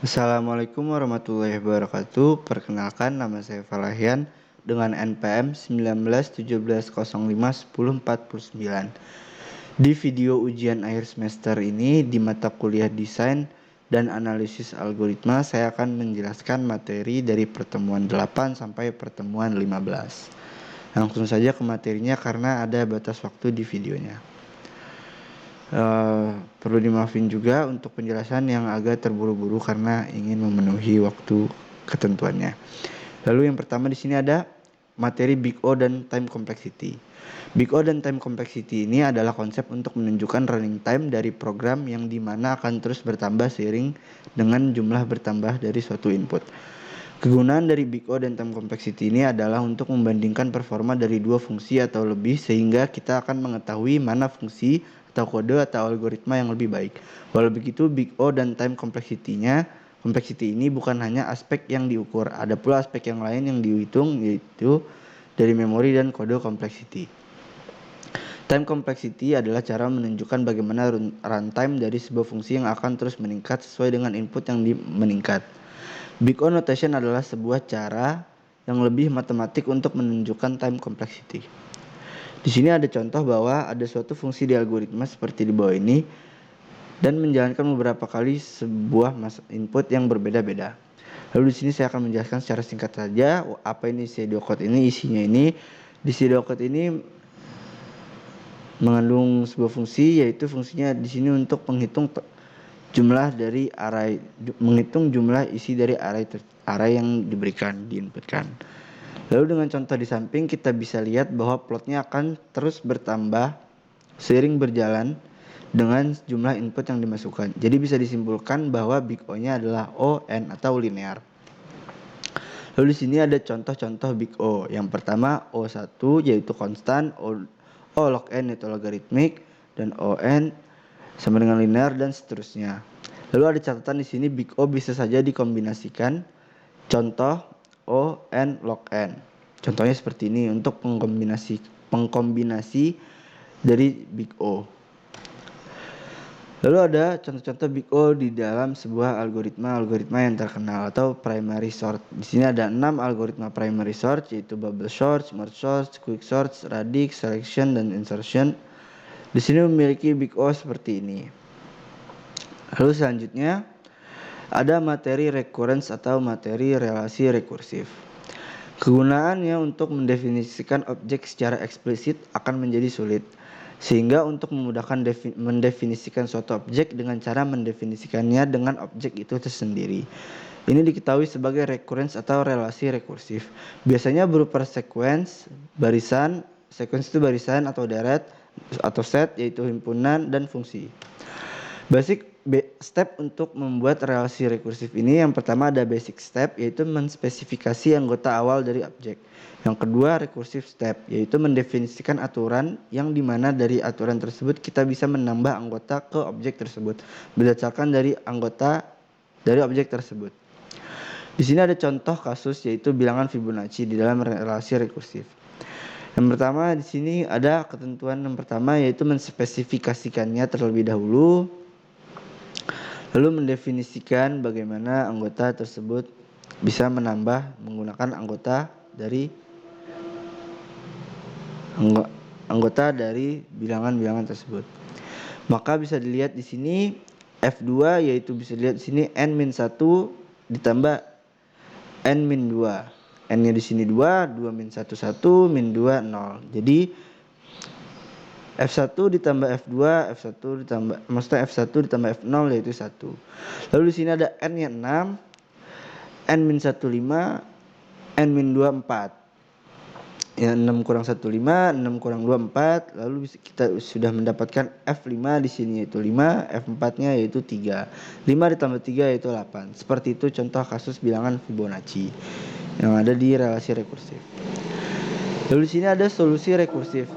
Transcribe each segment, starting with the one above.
Assalamualaikum warahmatullahi wabarakatuh. Perkenalkan, nama saya Falahian dengan NPM 1917051049. Di video ujian akhir semester ini di mata kuliah Desain dan Analisis Algoritma, saya akan menjelaskan materi dari pertemuan 8 sampai pertemuan 15. Langsung saja ke materinya karena ada batas waktu di videonya. Perlu dimaafin juga untuk penjelasan yang agak terburu-buru karena ingin memenuhi waktu ketentuannya. Lalu yang pertama di sini ada materi Big O dan Time Complexity. Big O dan Time Complexity ini adalah konsep untuk menunjukkan running time dari program yang dimana akan terus bertambah seiring dengan jumlah bertambah dari suatu input. Kegunaan dari Big O dan Time Complexity ini adalah untuk membandingkan performa dari dua fungsi atau lebih sehingga kita akan mengetahui mana fungsi atau kode atau algoritma yang lebih baik. Walau begitu, Big O dan Time Complexity ini bukan hanya aspek yang diukur, ada pula aspek yang lain yang dihitung, yaitu dari memori dan kode complexity. Time complexity adalah cara menunjukkan bagaimana runtime dari sebuah fungsi yang akan terus meningkat sesuai dengan input yang meningkat. Big O notation adalah sebuah cara yang lebih matematik untuk menunjukkan time complexity. Di sini ada contoh bahwa ada suatu fungsi di algoritma seperti di bawah ini dan menjalankan beberapa kali sebuah input yang berbeda-beda. Lalu di sini saya akan menjelaskan secara singkat saja apa ini pseudocode ini, isinya ini. Di pseudocode ini mengandung sebuah fungsi, yaitu fungsinya di sini untuk menghitung jumlah dari array, menghitung jumlah isi dari array yang diberikan, diinputkan. Lalu dengan contoh di samping kita bisa lihat bahwa plotnya akan terus bertambah seiring berjalan dengan jumlah input yang dimasukkan. Jadi bisa disimpulkan bahwa Big O-nya adalah O, N atau linear. Lalu di sini ada contoh-contoh Big O. Yang pertama O1 yaitu konstan, O log N yaitu logaritmik, dan ON sama dengan linear dan seterusnya. Lalu ada catatan di sini Big O bisa saja dikombinasikan. Contoh O, N, log N. Contohnya seperti ini untuk pengkombinasi dari Big O. Lalu ada contoh-contoh Big O di dalam sebuah algoritma yang terkenal atau primary sort. Di sini ada 6 algoritma primary sort, yaitu bubble sort, merge sort, quick sort, radix, selection, dan insertion. Di sini memiliki Big O seperti ini. Lalu selanjutnya ada materi recurrence atau materi relasi rekursif. Kegunaannya untuk mendefinisikan objek secara eksplisit akan menjadi sulit, sehingga untuk memudahkan mendefinisikan suatu objek dengan cara mendefinisikannya dengan objek itu tersendiri. Ini diketahui sebagai recurrence atau relasi rekursif. Biasanya berupa sequence, barisan, sequence itu barisan atau deret, atau set yaitu himpunan, dan fungsi. Basic step untuk membuat relasi rekursif ini, yang pertama ada basic step yaitu menspesifikasi anggota awal dari objek. Yang kedua rekursif step yaitu mendefinisikan aturan yang dimana dari aturan tersebut kita bisa menambah anggota ke objek tersebut berdasarkan dari anggota dari objek tersebut. Di sini ada contoh kasus yaitu bilangan Fibonacci di dalam relasi rekursif. Yang pertama di sini ada ketentuan yang pertama yaitu menspesifikasikannya terlebih dahulu. Lalu mendefinisikan bagaimana anggota tersebut bisa menambah menggunakan anggota dari bilangan-bilangan tersebut. Maka bisa dilihat di sini F2 yaitu bisa dilihat di sini N-1 ditambah N-2. N-nya di sini 2, 2 min 1 1, min 2 0. Jadi F1 ditambah F2, F1 ditambah maksudnya F1 ditambah F0 yaitu 1. Lalu di sini ada N-nya 6, N-1 5, N-2 4. Ya 6 kurang 1 5, 6 kurang 2 4. Lalu kita sudah mendapatkan F5 di sini yaitu 5, F4-nya yaitu 3. 5 ditambah 3 yaitu 8. Seperti itu contoh kasus bilangan Fibonacci yang ada di relasi rekursif. Lalu di sini ada solusi rekursif.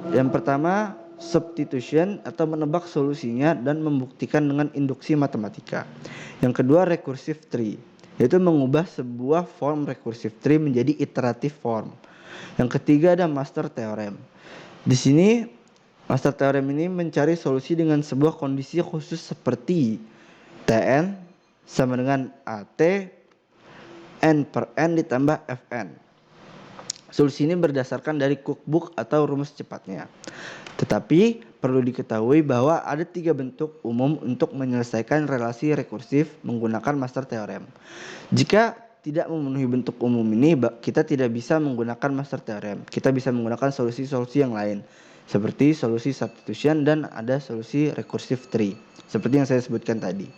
Yang pertama, substitution atau menebak solusinya dan membuktikan dengan induksi matematika. Yang kedua, recursive tree, yaitu mengubah sebuah form recursive tree menjadi iterative form. Yang ketiga ada master theorem. Di sini master theorem ini mencari solusi dengan sebuah kondisi khusus seperti Tn sama dengan AT N per N ditambah Fn. Solusi ini berdasarkan dari cookbook atau rumus cepatnya. Tetapi perlu diketahui bahwa ada 3 bentuk umum untuk menyelesaikan relasi rekursif menggunakan master theorem. Jika tidak memenuhi bentuk umum ini, kita tidak bisa menggunakan master theorem. Kita bisa menggunakan solusi-solusi yang lain, seperti solusi substitution dan ada solusi recursive tree, seperti yang saya sebutkan tadi.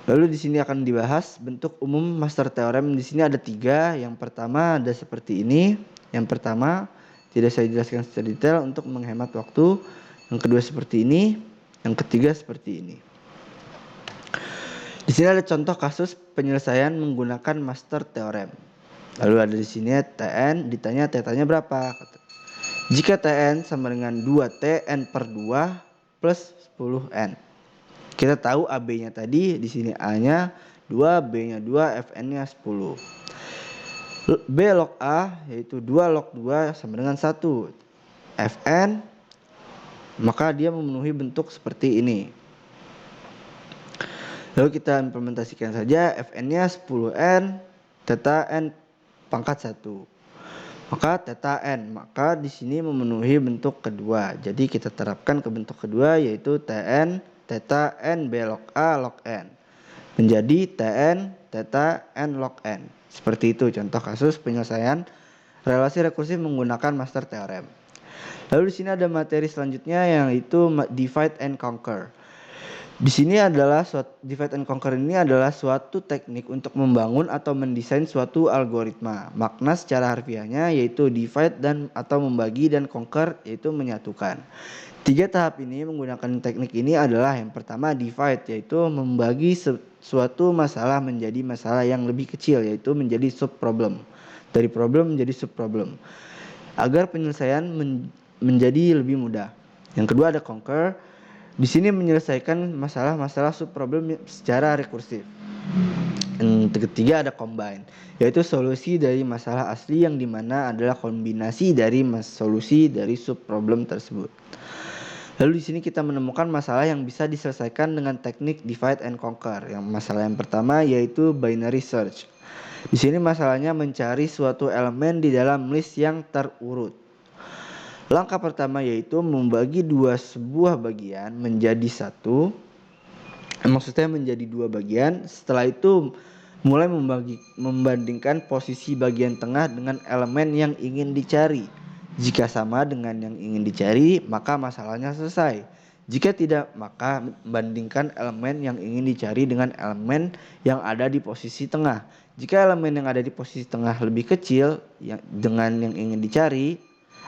Lalu di sini akan dibahas bentuk umum master theorem. Di sini ada 3. Yang pertama ada seperti ini. Yang pertama tidak saya jelaskan secara detail untuk menghemat waktu. Yang kedua seperti ini. Yang ketiga seperti ini. Di sini ada contoh kasus penyelesaian menggunakan master theorem. Lalu ada di sini Tn, ditanya θ-nya berapa. Jika Tn sama dengan 2T n per 2 plus 10N. Kita tahu AB-nya tadi, di sini A-nya 2, B-nya 2, Fn-nya 10. B log A yaitu 2 log 2 sama dengan 1. Fn, maka dia memenuhi bentuk seperti ini. Lalu kita implementasikan saja, Fn-nya 10N, θ n pangkat 1. Maka θn, maka di sini memenuhi bentuk kedua. Jadi kita terapkan ke bentuk kedua yaitu Tn θ n B log A log N menjadi Tn θ n log N. Seperti itu contoh kasus penyelesaian relasi rekursif menggunakan master theorem. Lalu di sini ada materi selanjutnya yaitu divide and conquer. Di sini adalah divide and conquer ini adalah suatu teknik untuk membangun atau mendesain suatu algoritma. Makna secara harfiahnya yaitu divide dan atau membagi dan conquer yaitu menyatukan. 3 tahap ini menggunakan teknik ini adalah yang pertama divide yaitu membagi suatu masalah menjadi masalah yang lebih kecil yaitu menjadi sub problem. Dari problem menjadi sub problem. Agar penyelesaian menjadi lebih mudah. Yang kedua ada conquer. Di sini menyelesaikan masalah-masalah sub problem secara rekursif. Yang ketiga ada combine, yaitu solusi dari masalah asli yang dimana adalah kombinasi dari solusi dari sub problem tersebut. Lalu di sini kita menemukan masalah yang bisa diselesaikan dengan teknik divide and conquer. Yang masalah yang pertama yaitu binary search. Di sini masalahnya mencari suatu elemen di dalam list yang terurut. Langkah pertama yaitu membagi sebuah bagian menjadi satu. Maksudnya menjadi 2 bagian. Setelah itu mulai membandingkan posisi bagian tengah dengan elemen yang ingin dicari. Jika sama dengan yang ingin dicari, maka masalahnya selesai. Jika tidak, maka bandingkan elemen yang ingin dicari dengan elemen yang ada di posisi tengah. Jika elemen yang ada di posisi tengah lebih kecil dengan yang ingin dicari,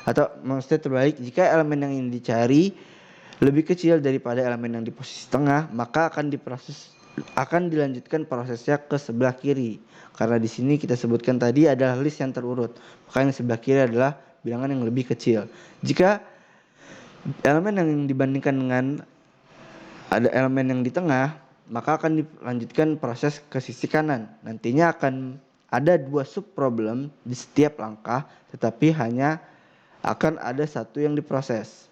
atau maksudnya terbalik, jika elemen yang ingin dicari lebih kecil daripada elemen yang di posisi tengah, maka akan dilanjutkan prosesnya ke sebelah kiri. Karena di sini kita sebutkan tadi adalah list yang terurut, maka yang sebelah kiri adalah bilangan yang lebih kecil. Jika elemen yang dibandingkan dengan ada elemen yang di tengah, maka akan dilanjutkan proses ke sisi kanan. Nantinya akan ada 2 sub problem di setiap langkah, tetapi hanya akan ada satu yang diproses.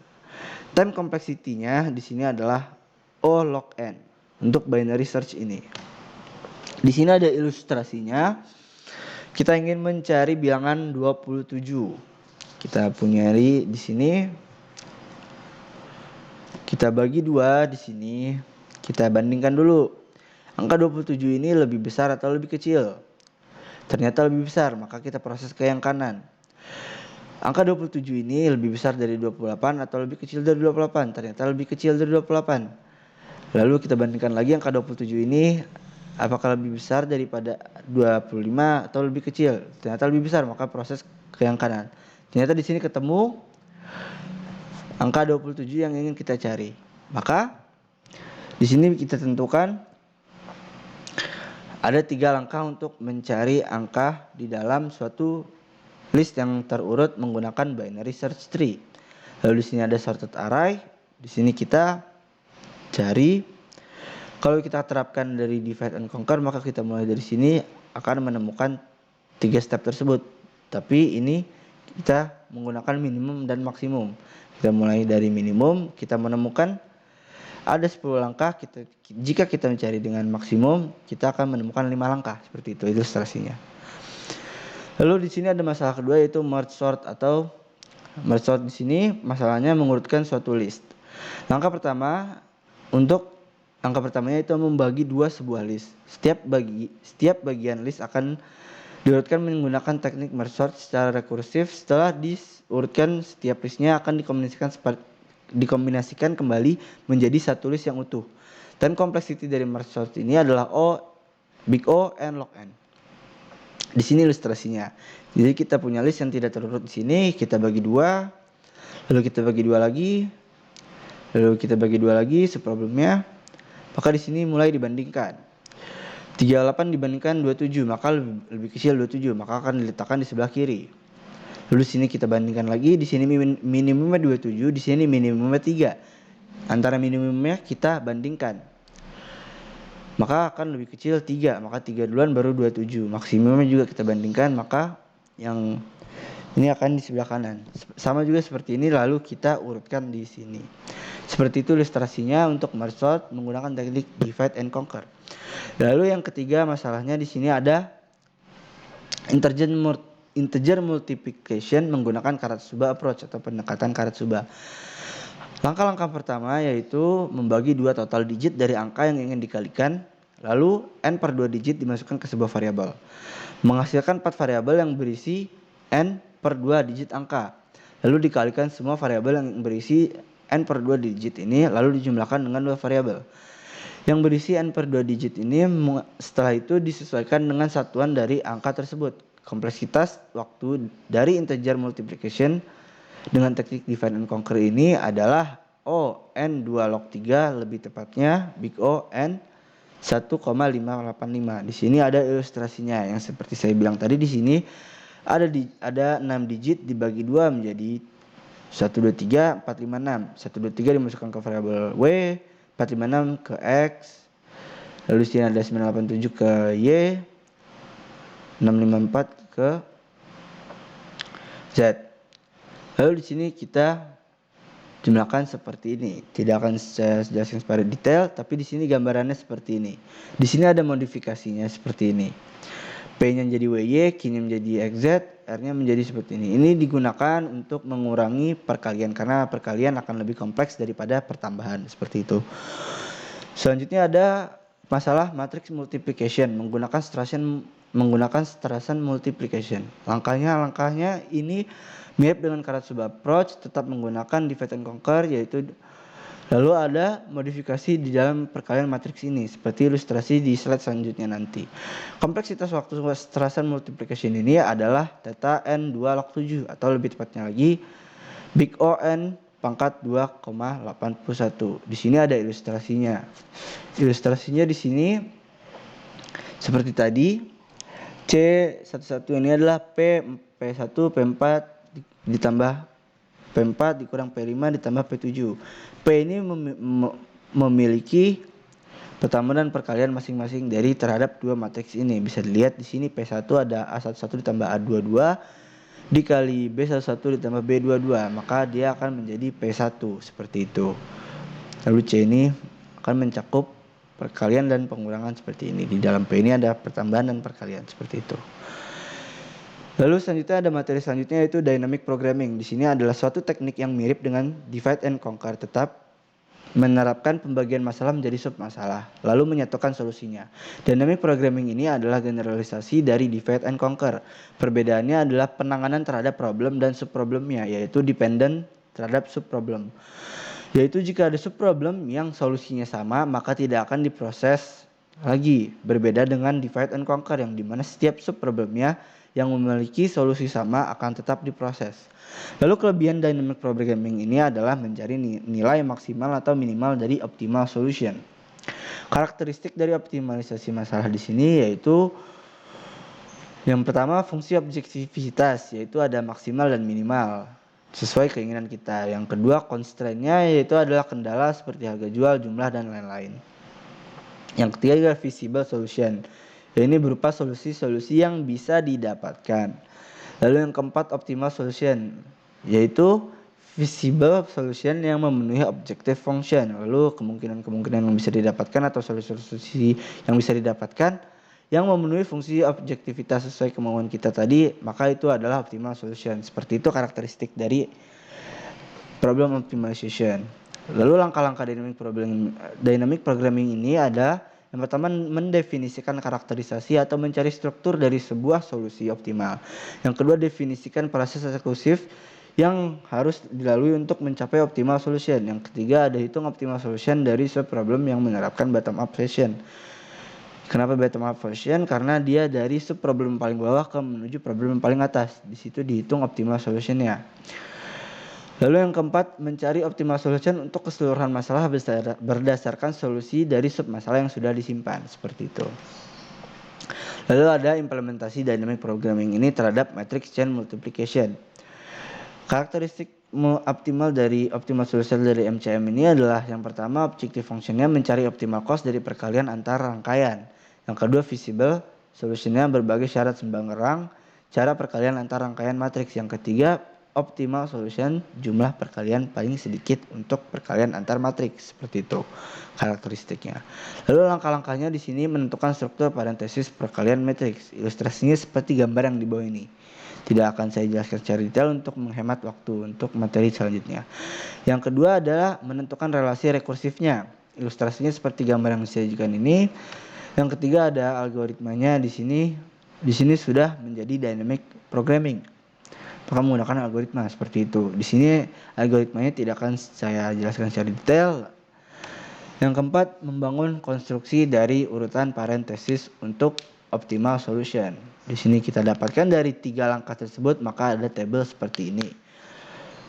Time complexity-nya di sini adalah O log N untuk binary search ini. Di sini ada ilustrasinya. Kita ingin mencari bilangan 27. Kita punya di sini. Kita bagi 2 di sini. Kita bandingkan dulu. Angka 27 ini lebih besar atau lebih kecil? Ternyata lebih besar, maka kita proses ke yang kanan. Angka 27 ini lebih besar dari 28 atau lebih kecil dari 28? Ternyata lebih kecil dari 28. Lalu kita bandingkan lagi angka 27 ini apakah lebih besar daripada 25 atau lebih kecil? Ternyata lebih besar, maka proses ke yang kanan. Ternyata di sini ketemu angka 27 yang ingin kita cari. Maka di sini kita tentukan ada 3 langkah untuk mencari angka di dalam suatu list yang terurut menggunakan binary search tree. Lalu di sini ada sorted array. Di sini kita cari. Kalau kita terapkan dari divide and conquer, maka kita mulai dari sini akan menemukan 3 step tersebut. Tapi ini kita menggunakan minimum dan maksimum. Kita mulai dari minimum, kita menemukan ada 10 langkah, jika kita mencari dengan maksimum, kita akan menemukan 5 langkah. Seperti itu ilustrasinya. Lalu di sini ada masalah kedua, yaitu merge sort atau merge sort. Di sini masalahnya mengurutkan suatu list. Langkah pertamanya itu membagi dua sebuah list. Setiap bagian list akan diurutkan menggunakan teknik merge sort secara rekursif. Setelah diurutkan, setiap listnya akan dikombinasikan kembali menjadi satu list yang utuh. Dan complexity dari merge sort ini adalah big O, and log n. Di sini ilustrasinya. Jadi kita punya list yang tidak terurut di sini, kita bagi dua, lalu kita bagi dua lagi, lalu kita bagi dua lagi subproblemnya. Maka di sini mulai dibandingkan. 38 dibandingkan 27, maka lebih kecil 27, maka akan diletakkan di sebelah kiri. Lalu di sini kita bandingkan lagi, di sini minimumnya 27, di sini minimumnya 3. Antara minimumnya kita bandingkan. Maka akan lebih kecil 3, maka 3 duluan baru 27. Maksimumnya juga kita bandingkan, maka yang ini akan di sebelah kanan. Sama juga seperti ini, lalu kita urutkan di sini. Seperti itu ilustrasinya untuk merge sort menggunakan teknik divide and conquer. Lalu yang ketiga masalahnya di sini ada integer multiplication menggunakan Karatsuba approach atau pendekatan Karatsuba. Langkah-langkah pertama yaitu membagi dua total digit dari angka yang ingin dikalikan, lalu n per 2 digit dimasukkan ke sebuah variabel. Menghasilkan 4 variabel yang berisi n per 2 digit angka. Lalu dikalikan semua variabel yang berisi n per 2 digit ini, lalu dijumlahkan dengan 2 variabel yang berisi n per 2 digit ini. Setelah itu disesuaikan dengan satuan dari angka tersebut. Kompleksitas waktu dari integer multiplication dengan teknik divide and conquer ini adalah O n 2 log 3, lebih tepatnya big O n 1,585. Di sini ada ilustrasinya yang seperti saya bilang tadi. Di sini ada 6 digit dibagi 2 menjadi 123, 456. 123 dimasukkan ke variabel W, 456 ke X, lalu di sini ada 987 ke Y, 654 ke Z. Lalu di sini kita jumlahkan seperti ini. Tidak akan saya jelaskan secara detail, tapi di sini gambarannya seperti ini. Di sini ada modifikasinya seperti ini. P-nya menjadi WY, Q-nya menjadi XZ, R-nya menjadi seperti ini. Ini digunakan untuk mengurangi perkalian karena perkalian akan lebih kompleks daripada pertambahan, seperti itu. Selanjutnya ada masalah matrix multiplication menggunakan Strassen multiplication. Langkahnya ini mirip dengan Karatsuba approach, tetap menggunakan divide and conquer, yaitu lalu ada modifikasi di dalam perkalian matriks ini seperti ilustrasi di slide selanjutnya nanti. Kompleksitas waktu Strassen multiplication ini adalah theta n 2 log 7 atau lebih tepatnya lagi big O n pangkat 2,81. Di sini ada ilustrasinya. Ilustrasinya di sini seperti tadi. C11 ini adalah P1 P4 ditambah P4 dikurang P5 ditambah P7. P ini memiliki pertambahan dan perkalian masing-masing dari terhadap dua matriks ini. Bisa dilihat di sini P1 ada A11 ditambah A22 dikali B11 ditambah B22, maka dia akan menjadi P1 seperti itu. Lalu C ini akan mencakup perkalian dan pengurangan seperti ini. Di dalam P ini ada pertambahan dan perkalian seperti itu. Lalu selanjutnya ada materi selanjutnya yaitu dynamic programming. Di sini adalah suatu teknik yang mirip dengan divide and conquer, tetap menerapkan pembagian masalah menjadi submasalah, lalu menyatukan solusinya. Dynamic programming ini adalah generalisasi dari divide and conquer. Perbedaannya adalah penanganan terhadap problem dan subproblemnya, yaitu dependent terhadap subproblem. Yaitu jika ada subproblem yang solusinya sama, maka tidak akan diproses lagi. Berbeda dengan divide and conquer yang dimana setiap subproblemnya yang memiliki solusi sama akan tetap diproses. Lalu kelebihan dynamic programming ini adalah mencari nilai maksimal atau minimal dari optimal solution. Karakteristik dari optimalisasi masalah di sini yaitu yang pertama fungsi objektivitas, yaitu ada maksimal dan minimal sesuai keinginan kita. Yang kedua constraint-nya yaitu adalah kendala seperti harga jual, jumlah dan lain-lain. Yang ketiga adalah feasible solution. Ini berupa solusi-solusi yang bisa didapatkan. Lalu yang keempat optimal solution, yaitu Visible solution yang memenuhi objective function. Lalu kemungkinan-kemungkinan yang bisa didapatkan atau solusi-solusi yang bisa didapatkan yang memenuhi fungsi objektivitas sesuai kemauan kita tadi, maka itu adalah optimal solution. Seperti itu karakteristik dari problem optimization. Lalu langkah-langkah dynamic programming ini ada yang pertama mendefinisikan karakterisasi atau mencari struktur dari sebuah solusi optimal. Yang kedua definisikan proses eksekutif yang harus dilalui untuk mencapai optimal solution. Yang ketiga ada hitung optimal solution dari subproblem yang menerapkan bottom up fashion. Kenapa bottom up fashion? Karena dia dari subproblem paling bawah ke menuju problem paling atas. Di situ dihitung optimal solutionnya. Lalu yang keempat, mencari optimal solution untuk keseluruhan masalah berdasarkan solusi dari submasalah yang sudah disimpan. Seperti itu. Lalu ada implementasi dynamic programming ini terhadap matrix chain multiplication. Karakteristik optimal dari optimal solution dari MCM ini adalah yang pertama objective functionnya mencari optimal cost dari perkalian antar rangkaian. Yang kedua visible solutionnya berbagai syarat sembarang cara perkalian antar rangkaian matriks. Yang ketiga optimal solution jumlah perkalian paling sedikit untuk perkalian antar matriks. Seperti itu karakteristiknya. Lalu langkah-langkahnya di sini menentukan struktur parentesis perkalian matriks. Ilustrasinya seperti gambar yang di bawah ini. Tidak akan saya jelaskan secara detail untuk menghemat waktu untuk materi selanjutnya. Yang kedua adalah menentukan relasi rekursifnya. Ilustrasinya seperti gambar yang disajikan ini. Yang ketiga ada algoritmanya di sini. Di sini sudah menjadi dynamic programming. Maka menggunakan algoritma seperti itu. Di sini algoritmanya tidak akan saya jelaskan secara detail. Yang keempat, membangun konstruksi dari urutan parentesis untuk optimal solution. Di sini kita dapatkan dari 3 langkah tersebut, maka ada tabel seperti ini.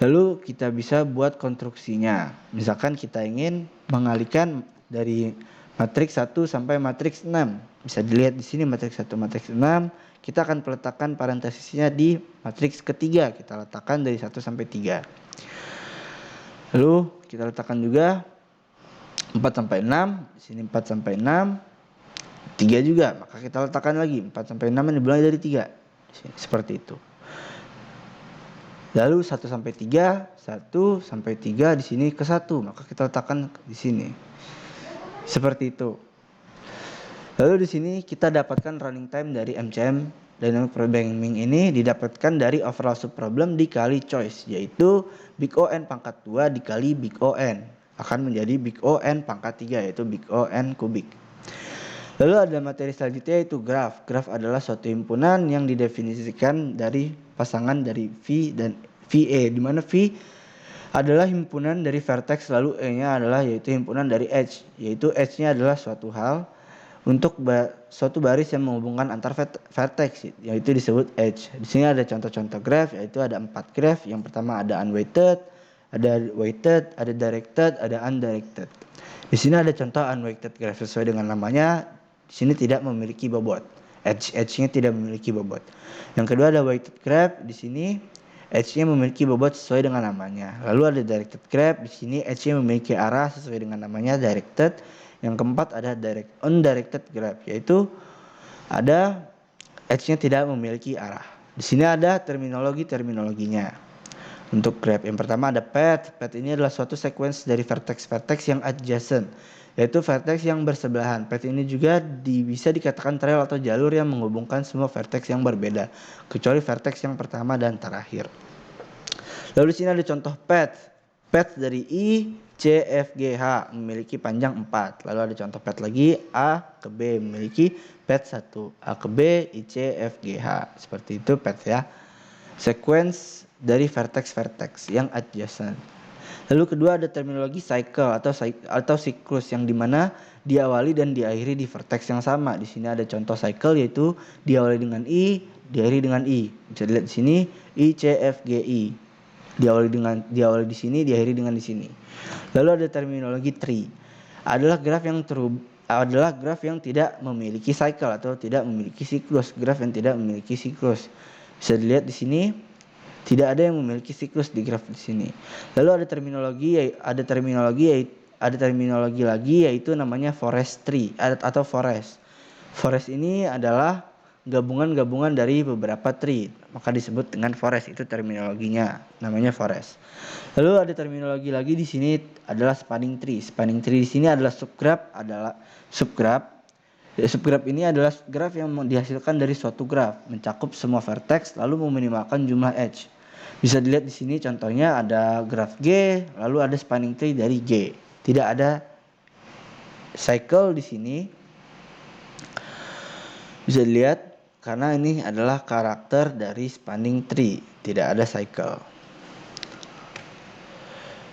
Lalu kita bisa buat konstruksinya. Misalkan kita ingin mengalihkan dari matriks 1 sampai matriks 6. Bisa dilihat di sini matriks 1, matriks 6. Kita akan meletakkan parentesisnya di matriks ketiga. Kita letakkan dari 1 sampai 3. Lalu kita letakkan juga 4 sampai 6, di sini 4 sampai 6, 3 juga, maka kita letakkan lagi 4 sampai 6 yang dimulai dari 3. Seperti itu. Lalu 1 sampai 3, 1 sampai 3 di sini ke 1, maka kita letakkan di sini. Seperti itu. Lalu di sini kita dapatkan running time dari MCM dynamic programming ini didapatkan dari overall subproblem dikali choice, yaitu big O n pangkat 2 dikali big O n akan menjadi big O n pangkat 3, yaitu big O n kubik. Lalu ada materi selanjutnya yaitu graf. Graf adalah suatu himpunan yang didefinisikan dari pasangan dari V dan VE, di mana V adalah himpunan dari vertex, lalu E-nya adalah yaitu himpunan dari edge, yaitu edge-nya adalah suatu hal untuk suatu baris yang menghubungkan antar vertex, yaitu disebut edge. Di sini ada contoh-contoh graph, yaitu ada 4 graph. Yang pertama ada unweighted, ada weighted, ada directed, ada undirected. Di sini ada contoh unweighted graph sesuai dengan namanya. Di sini tidak memiliki bobot. Edge-nya tidak memiliki bobot. Yang kedua ada weighted graph. Di sini edge-nya memiliki bobot sesuai dengan namanya. Lalu ada directed graph. Di sini edge-nya memiliki arah sesuai dengan namanya directed. Yang keempat ada undirected graph, yaitu ada edge-nya tidak memiliki arah. Di sini ada terminologinya. Untuk graph yang pertama ada path. Path ini adalah suatu sequence dari vertex-vertex yang adjacent, yaitu vertex yang bersebelahan. Path ini juga bisa dikatakan trail atau jalur yang menghubungkan semua vertex yang berbeda, kecuali vertex yang pertama dan terakhir. Lalu di sini ada contoh path. Path dari I, C, F, G, H memiliki panjang 4. Lalu ada contoh path lagi, A ke B memiliki path 1. A ke B, I, C, F, G, H. Seperti itu path ya. Sequence dari vertex-vertex yang adjacent. Lalu kedua ada terminologi cycle atau siklus yang dimana diawali dan diakhiri di vertex yang sama. Di sini ada contoh cycle yaitu diawali dengan I, diakhiri dengan I. Bisa dilihat di sini I, C, F, G, I. Diawali di sini, diakhiri dengan di sini. Lalu ada terminologi tree. Adalah graf yang tidak memiliki cycle atau tidak memiliki siklus. Graf yang tidak memiliki siklus. Bisa dilihat di sini tidak ada yang memiliki siklus di graf di sini. Lalu ada terminologi lagi yaitu namanya forest tree atau forest. Forest ini adalah gabungan-gabungan dari beberapa tree, maka disebut dengan forest. Itu terminologinya, namanya forest. Lalu ada terminologi lagi di sini adalah spanning tree. Spanning tree di sini adalah subgraph. Subgraph ini adalah graph yang dihasilkan dari suatu graph, mencakup semua vertex lalu meminimalkan jumlah edge. Bisa dilihat di sini contohnya ada graph G, lalu ada spanning tree dari G. Tidak ada cycle di sini. Bisa dilihat karena ini adalah karakter dari spanning tree, tidak ada cycle.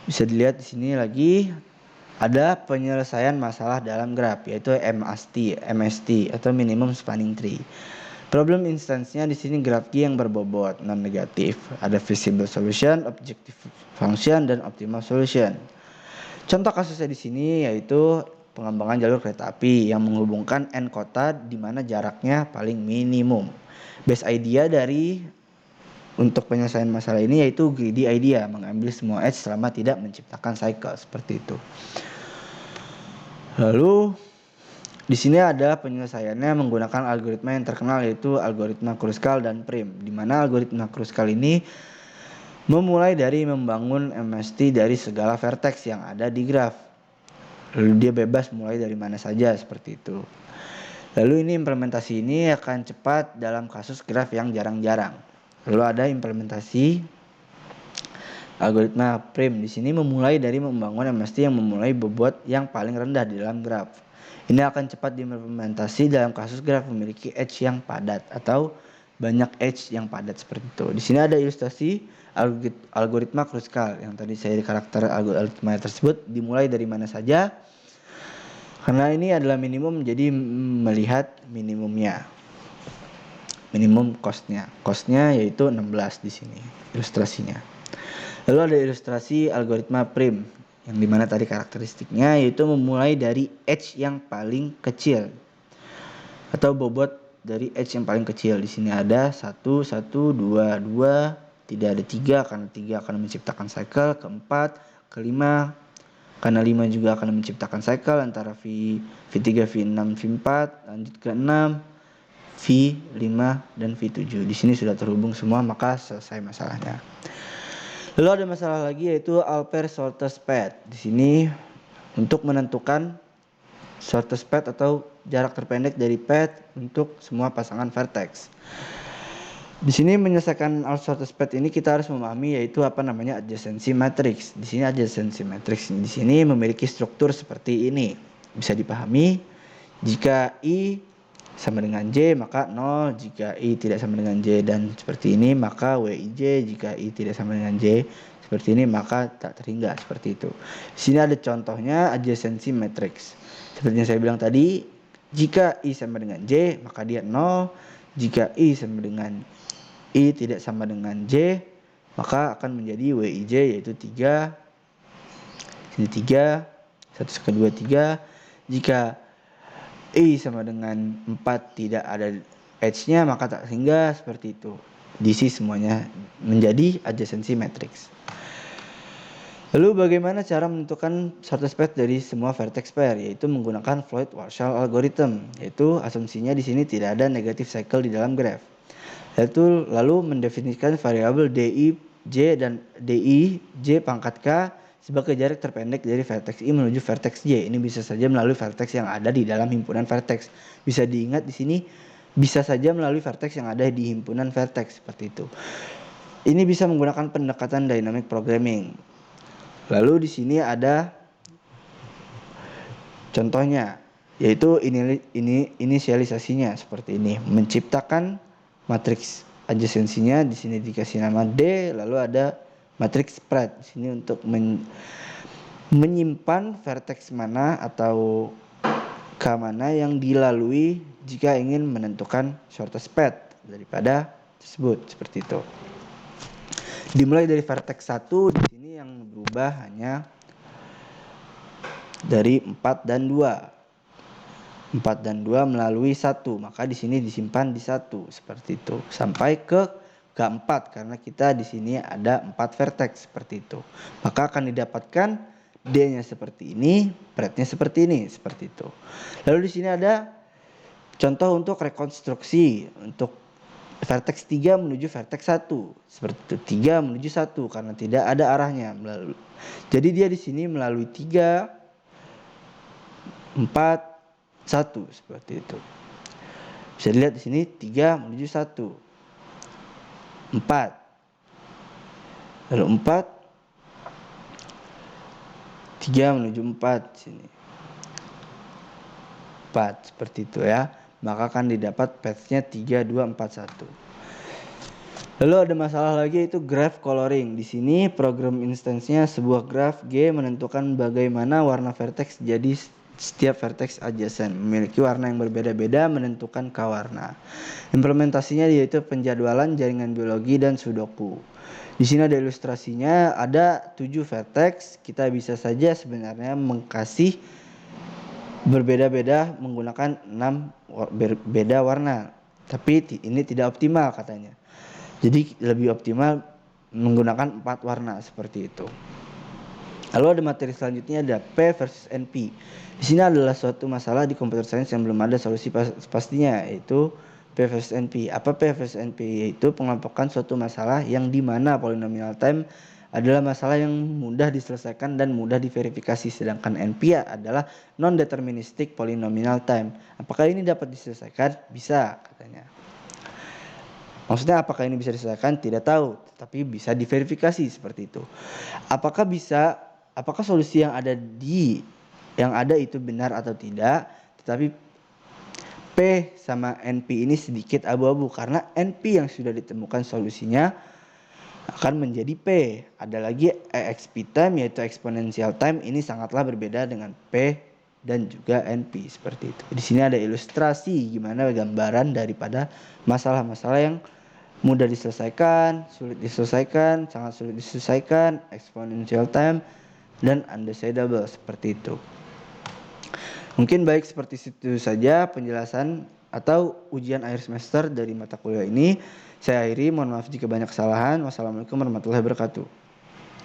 Bisa dilihat di sini lagi ada penyelesaian masalah dalam graph, yaitu MST atau minimum spanning tree. Problem instance-nya di sini graph G yang berbobot non negatif. Ada visible solution, objective function, dan optimal solution. Contoh kasusnya di sini yaitu pengembangan jalur kereta api yang menghubungkan n kota di mana jaraknya paling minimum. Base idea dari untuk penyelesaian masalah ini yaitu greedy idea, mengambil semua edge selama tidak menciptakan cycle, seperti itu. Lalu di sini ada penyelesaiannya menggunakan algoritma yang terkenal yaitu algoritma Kruskal dan Prim, di mana algoritma Kruskal ini memulai dari membangun MST dari segala vertex yang ada di graph. Lalu dia bebas mulai dari mana saja, seperti itu. Lalu ini implementasi ini akan cepat dalam kasus graph yang jarang-jarang. Lalu ada implementasi algoritma Prim. Di sini memulai dari membangun MST yang memulai bobot yang paling rendah di dalam graph. Ini akan cepat diimplementasi dalam kasus graph memiliki edge yang padat atau banyak edge yang padat, seperti itu. Di sini ada ilustrasi algoritma Kruskal yang tadi saya di karakter algoritma tersebut dimulai dari mana saja. Karena ini adalah minimum, jadi melihat minimumnya. Minimum cost-nya. Cost-nya yaitu 16 di sini ilustrasinya. Lalu ada ilustrasi algoritma Prim yang dimana tadi karakteristiknya yaitu memulai dari edge yang paling kecil atau bobot dari edge yang paling kecil. Di sini ada 1, 1, 2, 2, tidak ada 3 karena 3 akan menciptakan cycle, keempat, kelima karena 5 juga akan menciptakan cycle antara V3, V6, V4, lanjut ke 6, V5 dan V7. Di sini sudah terhubung semua, maka selesai masalahnya. Lalu ada masalah lagi yaitu Alper shortest path. Di sini untuk menentukan shortest path atau jarak terpendek dari path untuk semua pasangan vertex. Di sini menyelesaikan shortest path ini kita harus memahami yaitu apa namanya adjacency matrix. Di sini adjacency matrix di sini memiliki struktur seperti ini. Bisa dipahami jika I sama dengan J maka 0, jika I tidak sama dengan J dan seperti ini maka WIJ, jika I tidak sama dengan J seperti ini maka tak terhingga, seperti itu. Di sini ada contohnya adjacency matrix. Seperti yang saya bilang tadi, jika I sama dengan J maka dia 0, jika I sama dengan I tidak sama dengan J maka akan menjadi WIJ yaitu 3. Sini 3, 1 kedua 3. Jika I sama dengan 4 tidak ada edge-nya maka tak sehingga, seperti itu. DC semuanya menjadi adjacency matrix. Lalu bagaimana cara menentukan shortest path dari semua vertex pair, yaitu menggunakan Floyd-Warshall algorithm, yaitu asumsinya di sini tidak ada negative cycle di dalam graph. Lalu mendefinisikan variabel DI J dan DI J pangkat K sebagai jarak terpendek dari vertex I menuju vertex J. Ini bisa saja melalui vertex yang ada di dalam himpunan vertex. Bisa diingat di sini bisa saja melalui vertex yang ada di himpunan vertex, seperti itu. Ini bisa menggunakan pendekatan dynamic programming. Lalu di sini ada contohnya yaitu inisialisasinya seperti ini. Menciptakan matriks adjacensinya di sini dikasih nama D, lalu ada matriks spread di sini untuk menyimpan vertex mana atau K mana yang dilalui jika ingin menentukan shortest path daripada tersebut, seperti itu. Dimulai dari vertex 1, di sini yang berubah hanya dari 4 dan 2. 4 dan 2 melalui 1, maka di sini disimpan di 1, seperti itu. Sampai ke K4 karena kita di sini ada 4 vertex, seperti itu. Maka akan didapatkan D-nya seperti ini, path-nya seperti ini, seperti itu. Lalu di sini ada Contoh untuk rekonstruksi untuk vertex 3 menuju vertex 1 seperti itu, 3 menuju 1 karena tidak ada arahnya melalui. Jadi dia di sini melalui 3 4 1 seperti itu. Bisa dilihat di sini 3 menuju 1 4 lalu 4 3 menuju 4 sini 4 seperti itu ya. Maka akan didapat path-nya 3 2 4 1. Lalu ada masalah lagi yaitu graph coloring. Di sini program instance-nya sebuah graph G menentukan bagaimana warna vertex jadi setiap vertex adjacent memiliki warna yang berbeda-beda menentukan K-warna. Implementasinya yaitu penjadwalan jaringan biologi dan sudoku. Di sini ada ilustrasinya, ada 7 vertex. Kita bisa saja sebenarnya mengkasih berbeda-beda menggunakan 6 berbeda warna. Tapi ini tidak optimal katanya. Jadi lebih optimal menggunakan 4 warna seperti itu. Lalu ada materi selanjutnya ada P versus NP. Di sini adalah suatu masalah di computer science yang belum ada solusi pastinya, yaitu P versus NP. Apa P versus NP? Yaitu pengelompokan suatu masalah yang dimana polynomial time adalah masalah yang mudah diselesaikan dan mudah diverifikasi, sedangkan NP adalah non-deterministic polynomial time. Apakah ini dapat diselesaikan? Bisa, katanya. Maksudnya apakah ini bisa diselesaikan? Tidak tahu, tetapi bisa diverifikasi seperti itu. Apakah solusi yang ada itu benar atau tidak? Tetapi P sama NP ini sedikit abu-abu karena NP yang sudah ditemukan solusinya akan menjadi P. Ada lagi EXP time yaitu exponential time, ini sangatlah berbeda dengan P dan juga NP seperti itu. Di sini ada ilustrasi gimana gambaran daripada masalah-masalah yang mudah diselesaikan, sulit diselesaikan, sangat sulit diselesaikan, exponential time, dan undecidable seperti itu. Mungkin baik seperti itu saja penjelasan atau ujian akhir semester dari mata kuliah ini. Saya akhiri, mohon maaf jika banyak kesalahan. Wassalamualaikum warahmatullahi wabarakatuh.